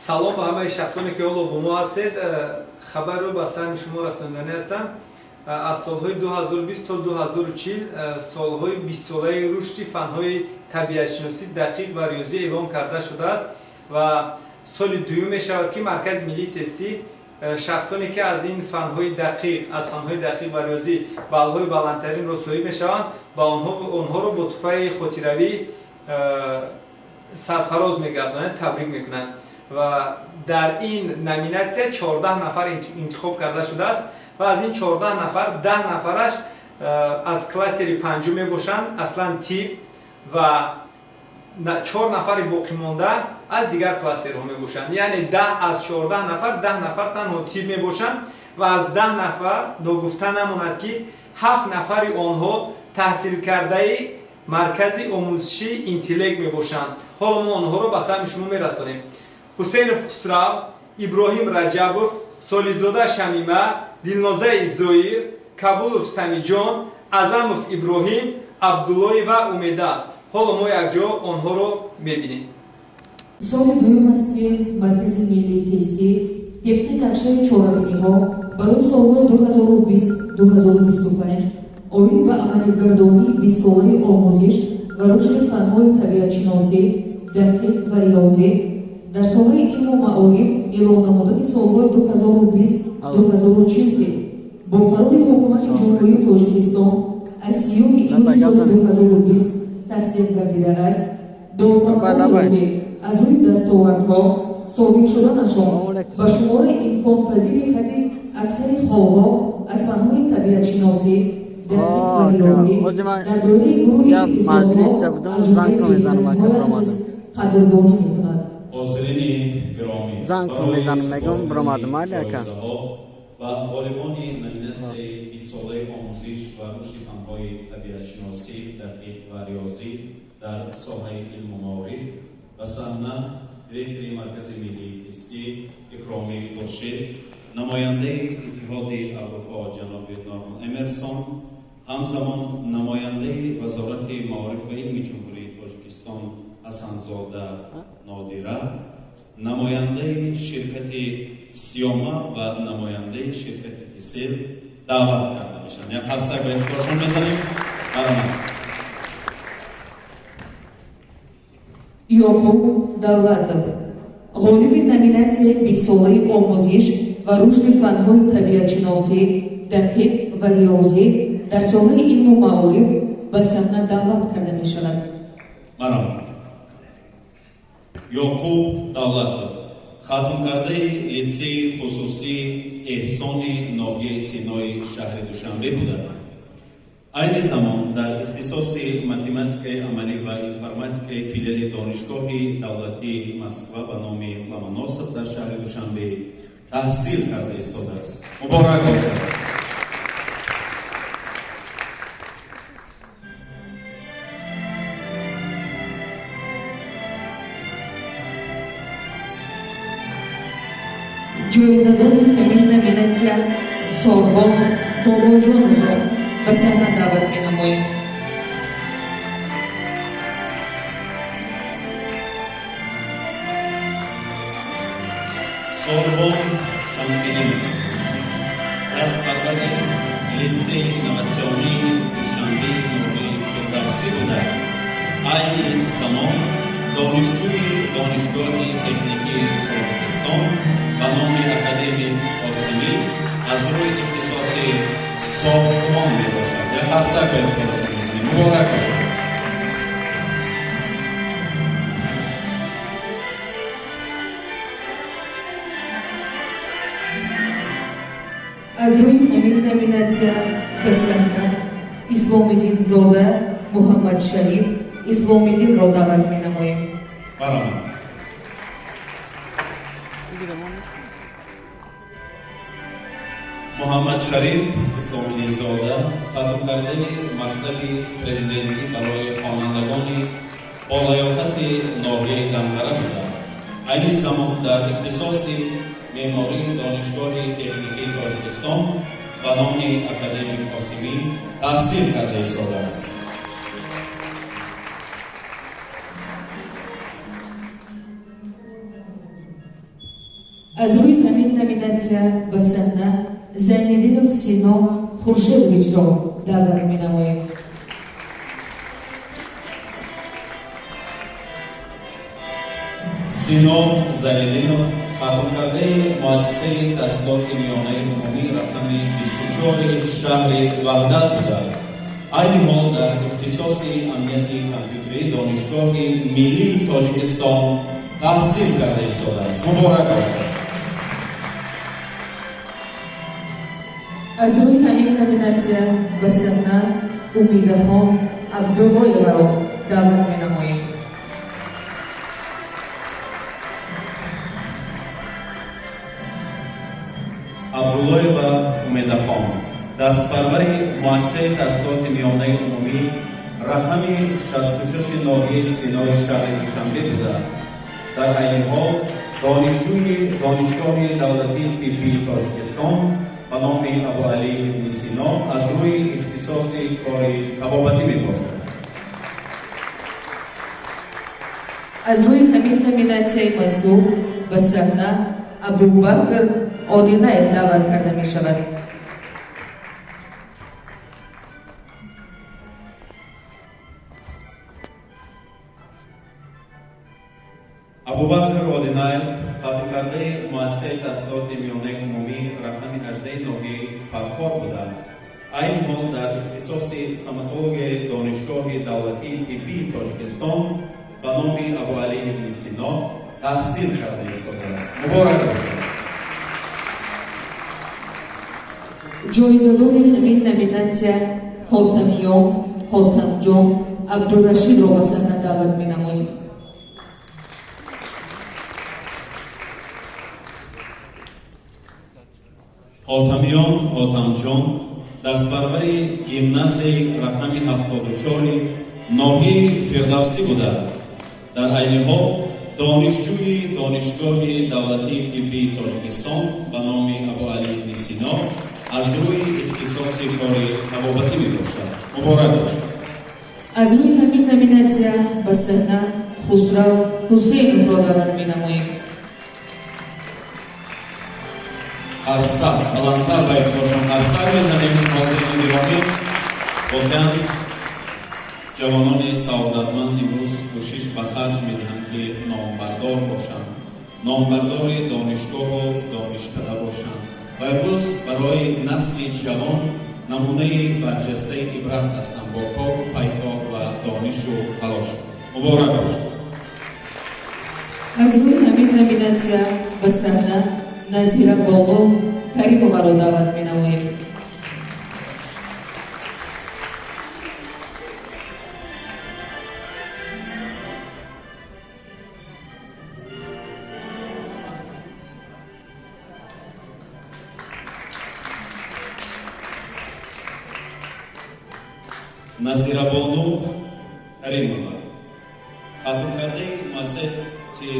салом ба ҳамаи шахсоне ки ҳоло бо мо ҳастед. хабарро ба сами шумо расондани ҳастам. аз солҳои 2020 то 2040 солҳои 20-солаи рушди фанҳои табиатшиносӣ дақиқ ва риёзӣ эълон карда шудааст ва соли дуюм мешавад ки маркази миллии тестӣ шахсоне ки аз ин фанҳои дақиқ ва риёзӣ баллҳои баландтаринро соҳиб мешаванд ва онҳоро бо тӯҳфаи хотиравӣ сарфароз мегардонанд, табрик мекунанд ва дар ин номинатсия 14 нафар интихоб карда шудааст ва аз ин 14 нафар 10 нафараш аз классери панҷум мебошанд, аслан тиб, ва 4 нафари боқимонда аз дигар классерҳо мебошанд. яъне 10 аз 14 нафар 10 нафар танҳо тиб мебошанд ва аз 10 нафар ногуфта намонад ки 7 нафари онҳо таҳсилкардаи маркази омӯзишии интеллект мебошанд. ҳоло мо онҳоро ба сами шумо мерасонем. ҳусейнов хусрав, иброҳим раҷабов, солизода шамима, дилнозаи зоир, кабулов самиҷон, азамов иброҳим, абдуллоева умеда. ҳоло мо якҷо онҳоро мебинем. соли дуюм аст ки маркази миллии тестӣ тибқи нақшаи чорабиниҳо барои солҳои 2020-2025 оид ба амалигардонии 20-солаи омӯзиш ва рушди фанҳои табиатшиносӣ, дақиқ ва риёзӣ дар соҳаи илму маориф эълон намудани солҳои 2020-2040 ки бо қарори ҳукумати ҷумҳурии тоҷикистон аз 3 июли соли 2020 тасдиқ гардидааст. дормаҳои ки аз рӯи дастовардҳо собит шуданашон ба шумори имконпазири ҳадди аксари холҳо аз фанҳои табиатшиносӣ, дақиқ ва риёзӣ дар доираи гурӯҳи ихтисосҳо аз ҷумлаи қадрдонӣ мекунад. زنگ تو میزنم میگم برآمدم علیکم و غالبان نامیناسیای 20 ساله آموزش و رشد فن‌های طبیعت‌شناسی، دقیق و ریاضی در ساحه علم و معارف و ثمنا دیرکتور مرکز ملی تستی اکرامی خورشید، نماینده اتحاد اروپا جناب نارمن امرسون، همزمان نماینده وزارت معارف و علم جمهوری تاجیکستان حسنزاده نادره، نماینده شرکت سیاما و نماینده شرکت حسیل دعوت کرده میشن. یک قرصک به افتخارشون بزنیم. یعقوب давлатов غالب номинатсияи 20-солаи омӯзиш ва рушди фанҳои табиатшиносӣ, дақиқ ва риёзӣ дар соҳаи илму маориф ба саҳна даъват карда мешавад. марҳамат. یعقوب давлатов хатмкардаи литсеи хусусии эҳсони ноҳияи синои шаҳри душанбе буда, айни замон дар ихтисоси математикаи амалӣ ва информатикаи филиали донишгоҳи давлатии Москва ба номи Ломоносов дар шаҳри Душанбе таҳсил карда истодааст. муборак бошад. ҷоизадори ҳамин номинатсия Сорбон Бобоҷоновро ба саҳна даъват менамоем. Сорбон Шамсидин аз қарбари литсеи инноватсионии Душанбеи ноҳияи Фирдавсӣ буда, айни замон донишҷӯи донишгоҳи техникии Тоҷикистон ба номи академик Осимӣ аз рӯи ихтисоси сохтмон мебошад. як қарсак ба эфтихорашон мезанем. муборак бошад. аз рӯи ҳамин номинатсия ба саҳна Исломиддин Зода Муҳаммад Шариф Исломиддинро даъват менамоем. марҳамат. муҳаммад шариф исломиддинзода хатмкардаи мактаби президентӣ барои хонандагони болаёқати ноҳияи Данғара буда, айни замон дар ихтисоси меъмории донишгоҳи техникии Тоҷикистон ба номи академик Осимӣ таҳсил карда истодааст. از روی همین نامیناسیا به صحنه زینالدینов سینا خورشیدویچ را دعوت می‌نماییم. سینا زینالدینов خاتم‌کرده مؤسسه تحصیلات میانه عمومی رقم 24 شهر وحدت بودند. عین حال در اختصاص امنیت کامپیوتری دانشگاه ملی تاجیکستان تحصیل کرده ایستاده است. مبارک باشد. از روی همین نامیناسیا به صحنه امیدخان عبداللهی‌وا را دعوت می‌نماییم. عبداللهی‌وا امیدخان دستپرور مؤسسه تحصیلات میانه عمومی رقم 66 ناحیه سینای شهر دوشنبه بودند. در عین حال دانشجوی دانشگاه دولتی طبی تاجیکستان به نام ابوعلی ابن سینا از روی اختصاص کار طبابتی میباشد. از روی همین نامیناسیای مذکور به صحنه ابوبکر آدینایف دعوت کرده می شود. ابوبکر آدینایف خاتم‌کرده مؤسسه تحصیلات میانه عمومی رقم 18 ناحیه فرخار بودند. عین حال در اختصاص استوماتولوژ دانشگاه دولتی طبی تاجیکستان به نام ابوعلی ابن سینا تحصیل کرده ایستاده است. مبارک باشد. جایزه‌دار همین نامیناسیا حاتمجان عبدالرشید را به صحنه دعوت می‌نماییم. حاتمجان دستپرور گیمنازیای رقم 74 ناحیه فردوسی بوده. در عین حال دانشجوی دانشگاه دولتی طبی تاجیکستان به نام ابوعلی ابن سینا از روی اختصاص کار طبابتی میباشد. مبارک باشد. از روی همین نامیناسیا به صحنه خسرو حسینov را دعوت می‌نماییم. هر سر بلندتر باید باشم. هر سر میزنیم حاضرین گرامی. واقعا جوانان سعادتمند امروز کوشش به خرج میدهند که نامبردار باشند، نامبردار دانشگاه و دانشکده باشند و امروز برای نسل جوان نمونه برجسته عبرت هستند با کار و پیکار و دانش و تلاش. مبارک باشد. از روی همین نامیناسیا به صحنه نظیره بابا کریمova را دعوت می‌نماییم. نظیره‌بانو کریمova خاتم‌کرده مؤسسه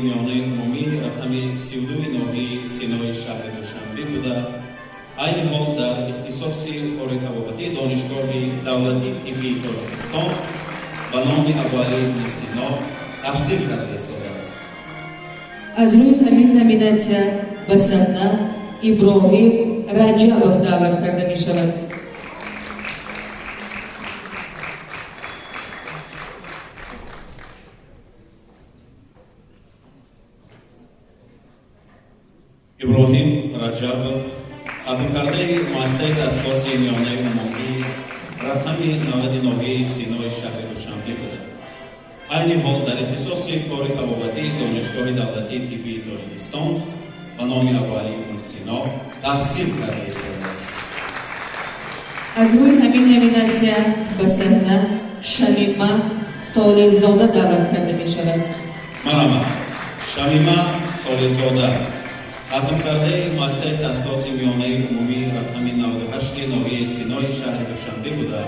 میانه عمومی رقم 32 ناحیه سینای شهر دوشنبه بوده. عین حال در اختصاص کار طبابتی دانشگاه دولتی طبی تاجیکستان به نام ابوعلی ابن سینا تحصیل کرده ایستاده است. از روی همین نامیناسیا به صحنه ابراهیم رجبov دعوت کرده می شود. ابراهیم رجبov خاتم‌کرده مؤسسه تحصیلات میانه عمومی رقم 90 ناحیه سینای شهر دوشنبه بوده. عین حال در اختصاص کار طبابتی دانشگاه دولتی طبی تاجیکستان به نام ابوعلی ابن سینا تحصیل کرده ایستاده است. از روی همین نامیناسیا به صحنه شمیمه صالح‌زاده دعوت کرده می شود. مرحبا. شمیمه صالح‌زاده خاتم‌کرده مؤسسه تحصیلات میانه عمومی رقم 98 ناحیه سینای شهر دوشنبه بوده.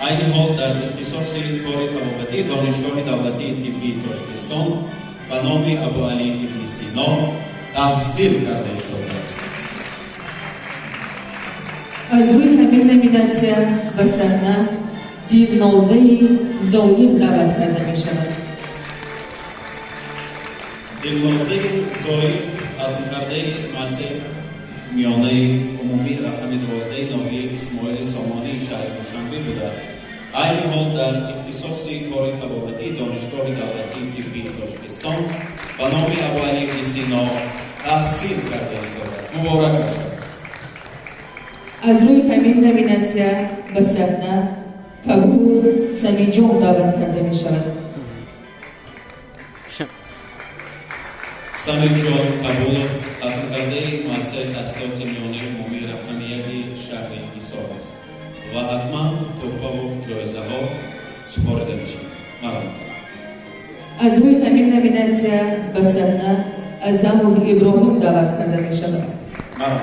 عین حال در اختصاص کار طبابتی دانشگاه دولتی طبی تاجیکستان به نام ابوعلی ابن سینا تحصیل کرده ایستاده است. از روی همین نامیناسیا به صحنه دلنازه زاید دعوت کرده می شود. دلنازه زاید خاتم‌کرده خاتمکرده مؤسسه میانه عمومی رقم 12 ناحیه اسماعیل سامانی شهر دوشنبه بوده. عین حال در اختصاص کار طبابتی دانشگاه دولتی طبی تاجیکستان به نام ابوعلی سینا تحصیل کرده است. مبارک باشد. از روی همین نامیناسیا به صحنه کابور سمیجون دعوت کرده می شود. سمیر جان قبول ختم کرده مؤسسه تحصیلات میانه عمومی رقم 1 شهر حصار است و حتما تحفه و جایزه ها سپرده می شود. ممنون. از روی همین نامیناسیا به صحنه ازاموف ابراهیم دعوت کرده می شود. ممنون.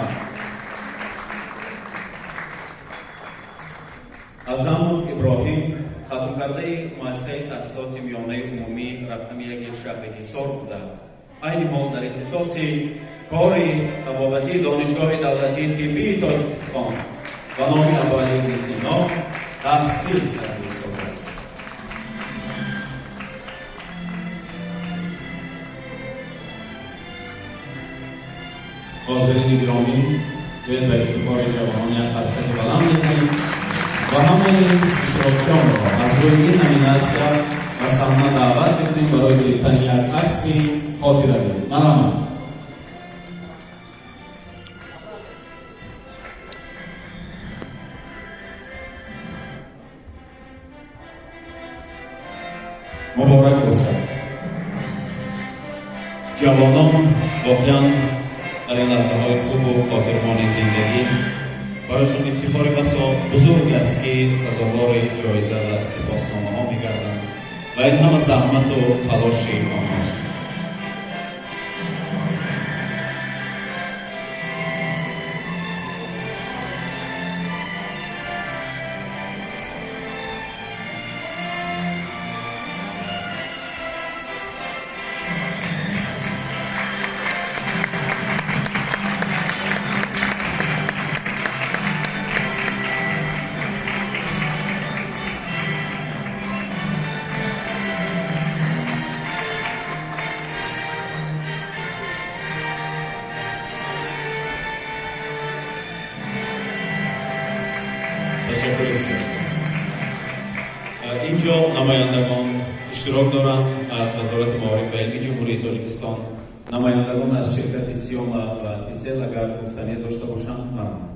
ازاموف ابراهیم ختم کرده مؤسسه تحصیلات میانه عمومی رقم 1 شهر حصار بوده. عین حال در اختصاص کار طبابتی دانشگاه دولتی طبی تاجیکستان و نام ابوعلی سینا تحصیل کرده است. حاضرین گرامی، باید به افتخار جوانان یک فرصت بلند بزنیم و همه اشتراکیان را از روی این نامیناسیا و صحنه دعوت کنیم برای گرفتن یک عکس خاطره‌ای. مرحمت. مبارک باشد. جوانان واقعا در این لحظه های خوب و خاطرمان زندگی برایشان افتخار بسا بزرگ است که سزاوار جایزه و سپاسنامه ها می‌گردند و این همه زحمت و تلاش آنهاست. اینجا نمایندگان اشتراک دارند از وزارت معارف و علمی جمهوری تاجیکستان. نمایندگان از شرکت سیوما و تیسل اگر گفتنی داشته باشند.